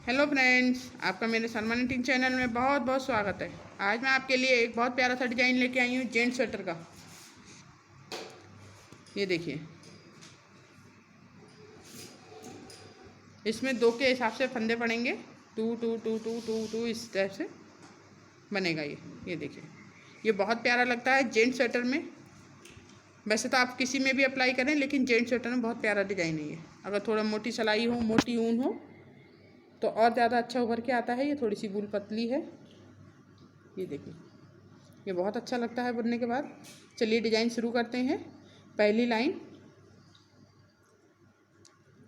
Hello friends, आपका मेरे Salman teaching channel में बहुत बहुत स्वागत है। आज मैं आपके लिए एक बहुत प्यारा सा डिज़ाइन लेके आई हूँ जेंट्स स्वेटर का। ये देखिए, इसमें 2 के हिसाब से फंदे पड़ेंगे। 2 2 2 2 2 2 इस टाइप से बनेगा ये देखिए, ये बहुत प्यारा लगता है जेंट्स स्वेटर में। वैसे तो आप किसी में भी अप्लाई करें, लेकिन जेंट्स स्वेटर में बहुत प्यारा डिज़ाइन है ये। अगर थोड़ा मोटी सिलाई हो, मोटी ऊन हो तो और ज़्यादा अच्छा उभर के आता है। ये थोड़ी सी वूल पतली है। ये देखिए, ये बहुत अच्छा लगता है बुनने के बाद। चलिए डिज़ाइन शुरू करते हैं। पहली लाइन,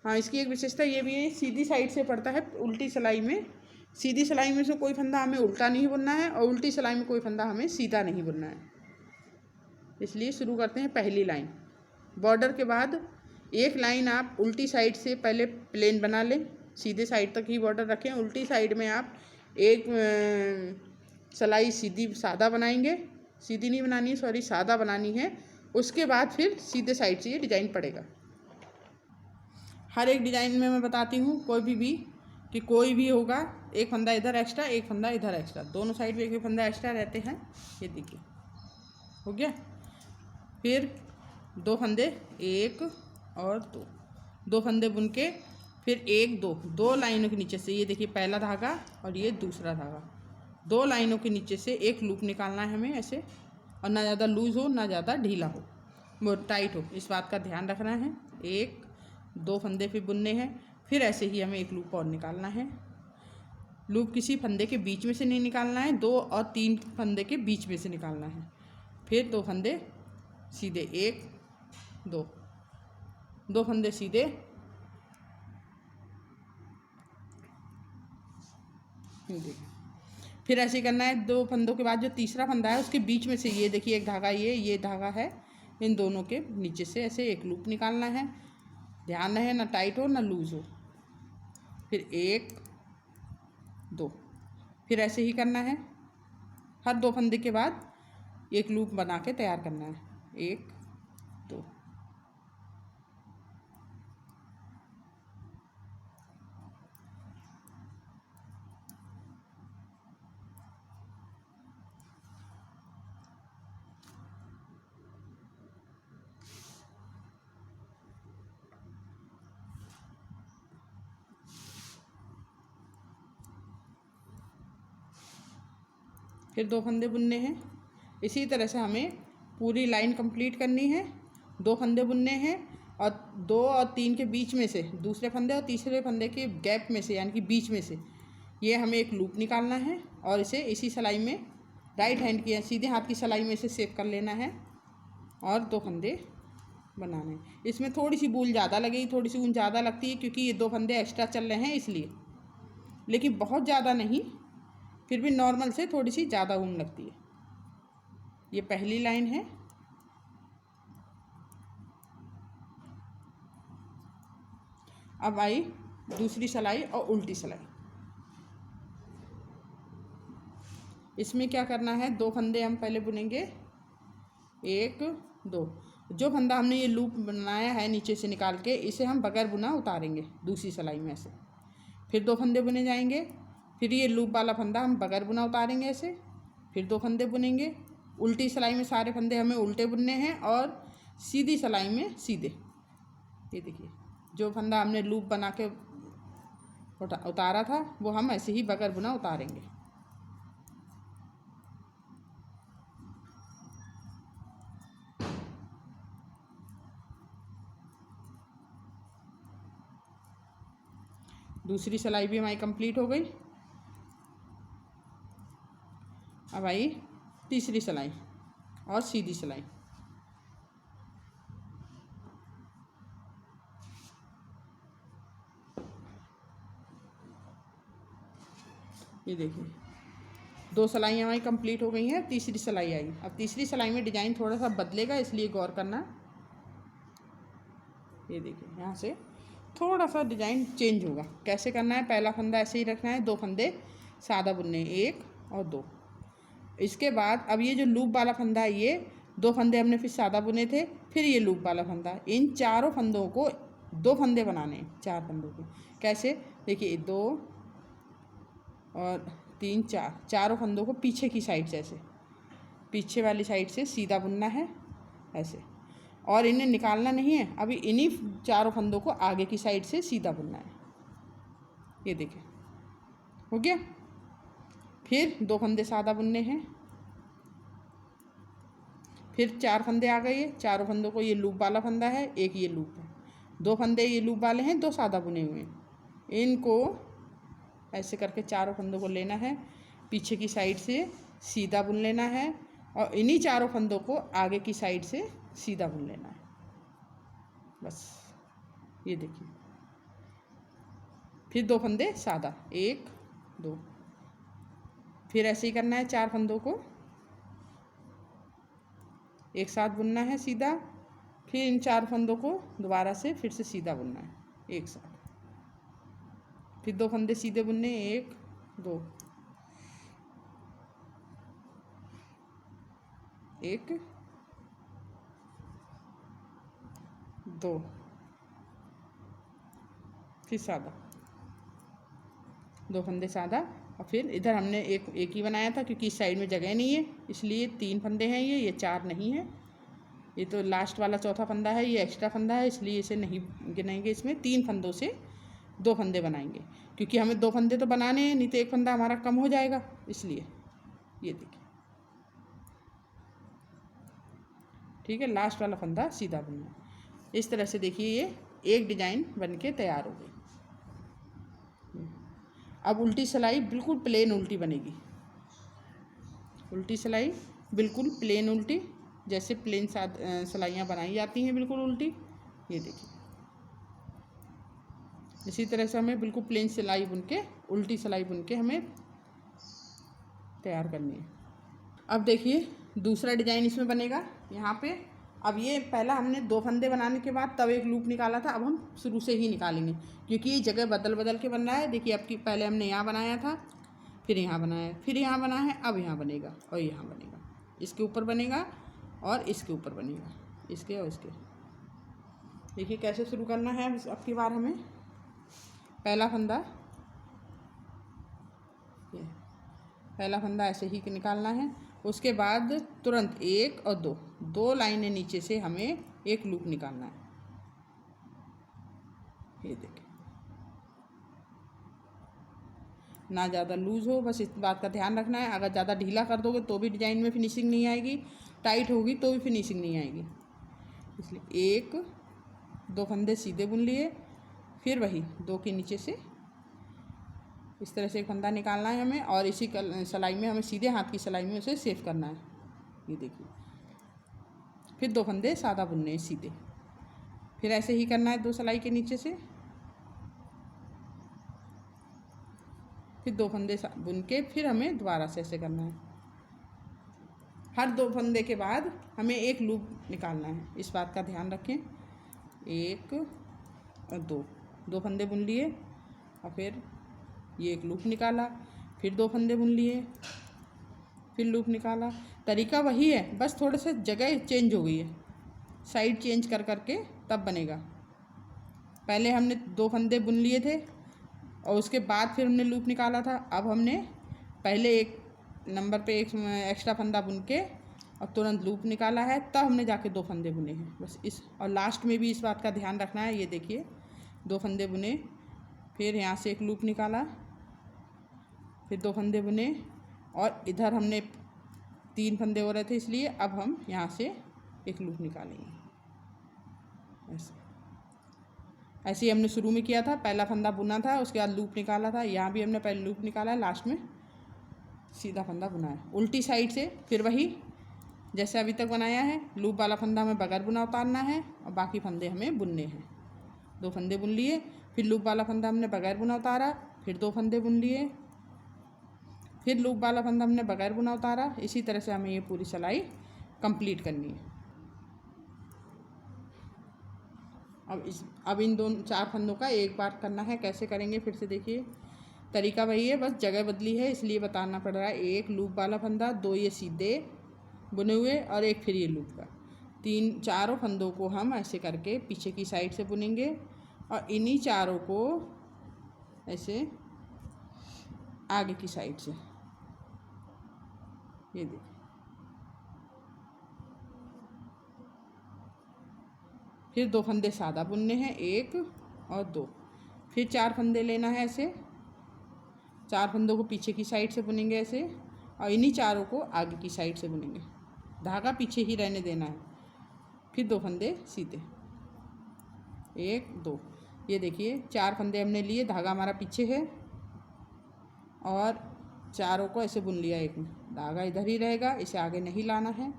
हाँ, इसकी एक विशेषता ये भी है, सीधी साइड से पड़ता है उल्टी सिलाई में। सीधी सिलाई में से कोई फंदा हमें उल्टा नहीं बुनना है और उल्टी सिलाई में कोई फंदा हमें सीधा नहीं बुनना है। इसलिए शुरू करते हैं पहली लाइन। बॉर्डर के बाद एक लाइन आप उल्टी साइड से पहले प्लेन बना लें, सीधे साइड तक ही बॉर्डर रखें। उल्टी साइड में आप एक सिलाई सीधी सादा बनाएंगे, सीधी नहीं बनानी है, सॉरी, सादा बनानी है। उसके बाद फिर सीधे साइड से ये डिज़ाइन पड़ेगा। हर एक डिज़ाइन में मैं बताती हूँ, कोई भी कि कोई भी होगा, एक फंदा इधर एक्स्ट्रा, एक फंदा इधर एक्स्ट्रा, दोनों साइड में एक फंदा एक्स्ट्रा रहते हैं। ये देखिए, हो गया। फिर 2 फंदे, 1 और 2 फंदे बुन के फिर 1 2 लाइनों के नीचे से, ये देखिए पहला धागा और ये दूसरा धागा, 2 लाइनों के नीचे से एक लूप निकालना है हमें ऐसे। और ना ज़्यादा लूज़ हो ना ज़्यादा ढीला हो, वो टाइट हो, इस बात का ध्यान रखना है। 1 2 फंदे फिर बुनने हैं। फिर ऐसे ही हमें एक लूप और निकालना है। लूप किसी फंदे के बीच में से नहीं निकालना है, 2 और 3 फंदे के बीच में से निकालना है। फिर 2 फंदे सीधे, 1 2 फंदे सीधे, देखिए। फिर ऐसे ही करना है। 2 फंदों के बाद जो तीसरा फंदा है उसके बीच में से, ये देखिए एक धागा, ये धागा है, इन दोनों के नीचे से ऐसे एक लूप निकालना है। ध्यान रहे ना टाइट हो ना लूज़ हो। फिर 1 2, फिर ऐसे ही करना है। हर 2 फंदे के बाद एक लूप बना के तैयार करना है। 1 2, फिर 2 फंदे बुनने हैं। इसी तरह से हमें पूरी लाइन कंप्लीट करनी है। 2 फंदे बुनने हैं और 2 और 3 के बीच में से, दूसरे फंदे और तीसरे फंदे के गैप में से, यानी कि बीच में से, ये हमें एक लूप निकालना है और इसे इसी सिलाई में, राइट हैंड की सीधे हाथ की सिलाई में से सेव कर लेना है और 2 फंदे बनाने हैं। इसमें थोड़ी सी वूल ज़्यादा लगेगी, थोड़ी सी ऊन ज़्यादा लगती है क्योंकि ये 2 फंदे एक्स्ट्रा चल रहे हैं इसलिए, लेकिन बहुत ज़्यादा नहीं, फिर भी नॉर्मल से थोड़ी सी ज़्यादा ऊन लगती है। ये पहली लाइन है। अब आई दूसरी सिलाई और उल्टी सिलाई। इसमें क्या करना है, 2 फंदे हम पहले बुनेंगे, 1 2। जो फंदा हमने ये लूप बनाया है नीचे से निकाल के, इसे हम बगैर बुना उतारेंगे दूसरी सिलाई में ऐसे। फिर 2 फंदे बुने जाएंगे। फिर ये लूप वाला फंदा हम बगैर बुना उतारेंगे ऐसे। फिर 2 फंदे बुनेंगे। उल्टी सिलाई में सारे फंदे हमें उल्टे बुनने हैं और सीधी सिलाई में सीधे। ये देखिए, जो फंदा हमने लूप बना के उतारा था वो हम ऐसे ही बगैर बुना उतारेंगे। दूसरी सिलाई भी हमारी कंप्लीट हो गई। अब आई तीसरी सिलाई और सीधी सिलाई। ये देखिए, 2 सिलाइयाँ हमारी कंप्लीट हो गई हैं। तीसरी सिलाई आई। अब तीसरी सिलाई में डिज़ाइन थोड़ा सा बदलेगा, इसलिए गौर करना। ये देखिए, यहाँ से थोड़ा सा डिज़ाइन चेंज होगा। कैसे करना है, पहला फंदा ऐसे ही रखना है, 2 फंदे सादा बुनने, 1 और 2। इसके बाद अब ये जो लूप वाला फंदा है, ये 2 फंदे हमने फिर सादा बुने थे, फिर ये लूप वाला फंदा, इन चारों फंदों को 2 फंदे बनाने हैं, 4 फंदों के। कैसे, देखिए 2 और 3 4, चारों फंदों को पीछे की साइड से ऐसे, पीछे वाली साइड से सीधा बुनना है ऐसे, और इन्हें निकालना नहीं है। अभी इन्हीं चारों फंदों को आगे की साइड से सीधा बुनना है। ये देखिए हो गया। फिर 2 फंदे सादा बुनने हैं, फिर 4 फंदे आ गए। चारों फंदों को, ये लूप वाला फंदा है, एक ये लूप है, 2 फंदे ये लूप वाले हैं, 2 सादा बुने हुए हैं। इनको ऐसे करके चारों फंदों को लेना है, पीछे की साइड से सीधा बुन लेना है, और इन्हीं चारों फंदों को आगे की साइड से सीधा बुन लेना है। बस ये देखिए। फिर 2 फंदे सादा, 1 2, फिर ऐसे ही करना है। 4 फंदों को एक साथ बुनना है सीधा, फिर इन 4 फंदों को दोबारा से फिर से सीधा बुनना है एक साथ। फिर 2 फंदे सीधे बुनने, 1 2, 1 2, फिर सादा, 2 फंदे सादा। और फिर इधर हमने एक ही बनाया था क्योंकि इस साइड में जगह नहीं है, इसलिए 3 फंदे हैं ये 4 नहीं है। ये तो लास्ट वाला चौथा फंदा है, ये एक्स्ट्रा फंदा है, इसलिए इसे नहीं गिनेंगे। इसमें 3 फंदों से 2 फंदे बनाएंगे, क्योंकि हमें 2 फंदे तो बनाने हैं, नहीं तो एक फंदा हमारा कम हो जाएगा, इसलिए। ये देखिए, ठीक है। लास्ट वाला फंदा सीधा बुनना। इस तरह से देखिए ये एक डिजाइन बन के तैयार हो गई। अब उल्टी सिलाई बिल्कुल प्लेन उल्टी बनेगी। उल्टी सिलाई बिल्कुल प्लेन उल्टी, जैसे प्लेन सिलाइयाँ बनाई जाती हैं बिल्कुल उल्टी। ये देखिए, इसी तरह से हमें बिल्कुल प्लेन सिलाई बुन के, उल्टी सिलाई बुन के हमें तैयार करनी है। अब देखिए दूसरा डिजाइन इसमें बनेगा यहाँ पे। अब ये पहला हमने 2 फंदे बनाने के बाद तब एक लूप निकाला था, अब हम शुरू से ही निकालेंगे क्योंकि ये जगह बदल बदल के बन रहा है। देखिए, अब की पहले हमने यहाँ बनाया था, फिर यहाँ बनाया, फिर यहाँ बना है, अब यहाँ बनेगा और यहाँ बनेगा, इसके ऊपर बनेगा और इसके ऊपर बनेगा, इसके और इसके। देखिए कैसे शुरू करना है अब की बार। हमें पहला फंदा, ये पहला फंदा ऐसे ही निकालना है। उसके बाद तुरंत 1 और 2 लाइनें नीचे से हमें एक लूप निकालना है। ये देखिए, ना ज़्यादा लूज हो, बस इस बात का ध्यान रखना है। अगर ज़्यादा ढीला कर दोगे तो भी डिजाइन में फिनिशिंग नहीं आएगी, टाइट होगी तो भी फिनिशिंग नहीं आएगी। इसलिए 1 2 फंदे सीधे बुन लिए, फिर वही 2 के नीचे से इस तरह से एक फंदा निकालना है हमें, और इसी सिलाई में हमें सीधे हाथ की सिलाई में उसे सेव करना है। ये देखिए, फिर 2 फंदे सादा बुनने हैं सीधे, फिर ऐसे ही करना है 2 सिलाई के नीचे से, फिर 2 फंदे बुन के फिर हमें दोबारा से ऐसे करना है। हर 2 फंदे के बाद हमें एक लूप निकालना है, इस बात का ध्यान रखें। 1 और 2 फंदे बुन लिए, और फिर ये एक लूप निकाला, फिर 2 फंदे बुन लिए, फिर लूप निकाला। तरीका वही है, बस थोड़ा सा जगह चेंज हो गई है, साइड चेंज कर करके तब बनेगा। पहले हमने 2 फंदे बुन लिए थे और उसके बाद फिर हमने लूप निकाला था। अब हमने पहले एक नंबर पे एक एक्स्ट्रा फंदा बुन के और तुरंत लूप निकाला है, तब हमने जाके 2 फंदे बुने हैं, बस इस। और लास्ट में भी इस बात का ध्यान रखना है। ये देखिए, 2 फंदे बुने, फिर यहाँ से एक लूप निकाला, फिर 2 फंदे बुने, और इधर हमने 3 फंदे हो रहे थे, इसलिए अब हम यहाँ से एक लूप निकालेंगे। ऐसे ही हमने शुरू में किया था, पहला फंदा बुना था, उसके बाद लूप निकाला था। यहाँ भी हमने पहले लूप निकाला है, लास्ट में सीधा फंदा बुना है उल्टी साइड से। फिर वही जैसे अभी तक बनाया है, लूप वाला फंदा हमें बगैर बुना उतारना है और बाकी फंदे हमें बुनने हैं। 2 फंदे बुन लिए, फिर लूप वाला फंदा हमने बगैर बुना उतारा, फिर 2 फंदे बुन लिए, फिर लूप वाला फंदा हमने बगैर बुना उतारा। इसी तरह से हमें ये पूरी सिलाई कंप्लीट करनी है। अब इन 4 फंदों का एक बार करना है। कैसे करेंगे फिर से देखिए, तरीका वही है, बस जगह बदली है इसलिए बताना पड़ रहा है। 1 लूप वाला फंदा, 2 ये सीधे बुने हुए और 1 फिर ये लूप का। 4 फंदों को हम ऐसे करके पीछे की साइड से बुनेंगे और इन्हीं चारों को ऐसे आगे की साइड से। ये देखिए, फिर 2 फंदे सादा बुनने हैं, 1 और 2। फिर 4 फंदे लेना है ऐसे, 4 फंदों को पीछे की साइड से बुनेंगे ऐसे, और इन्हीं चारों को आगे की साइड से बुनेंगे। धागा पीछे ही रहने देना है। फिर 2 फंदे सीधे, 1 2। ये देखिए 4 फंदे हमने लिए, धागा हमारा पीछे है, और चारों को ऐसे बुन लिया एक में। धागा इधर ही रहेगा, इसे आगे नहीं लाना है,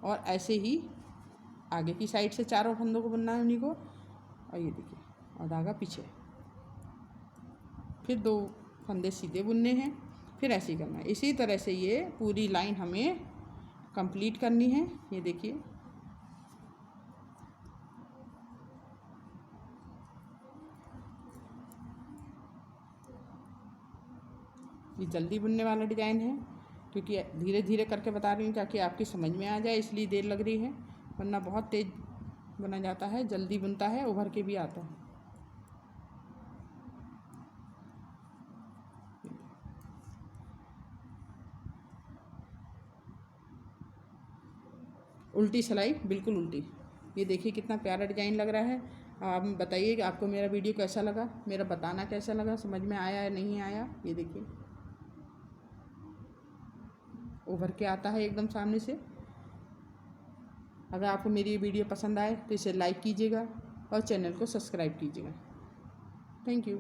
और ऐसे ही आगे की साइड से चारों फंदों को बुनना है उन्हीं को। और ये देखिए, और धागा पीछे। फिर 2 फंदे सीधे बुनने हैं, फिर ऐसे ही करना है। इसी तरह से ये पूरी लाइन हमें कंप्लीट करनी है। ये देखिए, ये जल्दी बुनने वाला डिज़ाइन है, क्योंकि धीरे धीरे करके बता रही हूँ ताकि आपकी समझ में आ जाए, इसलिए देर लग रही है। वरना बहुत तेज़ बुना जाता है, जल्दी बुनता है, उभर के भी आता है। उल्टी सिलाई, बिल्कुल उल्टी। ये देखिए कितना प्यारा डिज़ाइन लग रहा है। आप बताइए कि आपको मेरा वीडियो कैसा लगा, मेरा बताना कैसा लगा, समझ में आया या नहीं आया। ये देखिए, उभर के आता है एकदम सामने से। अगर आपको मेरी वीडियो पसंद आए तो इसे लाइक कीजिएगा और चैनल को सब्सक्राइब कीजिएगा। Thank you.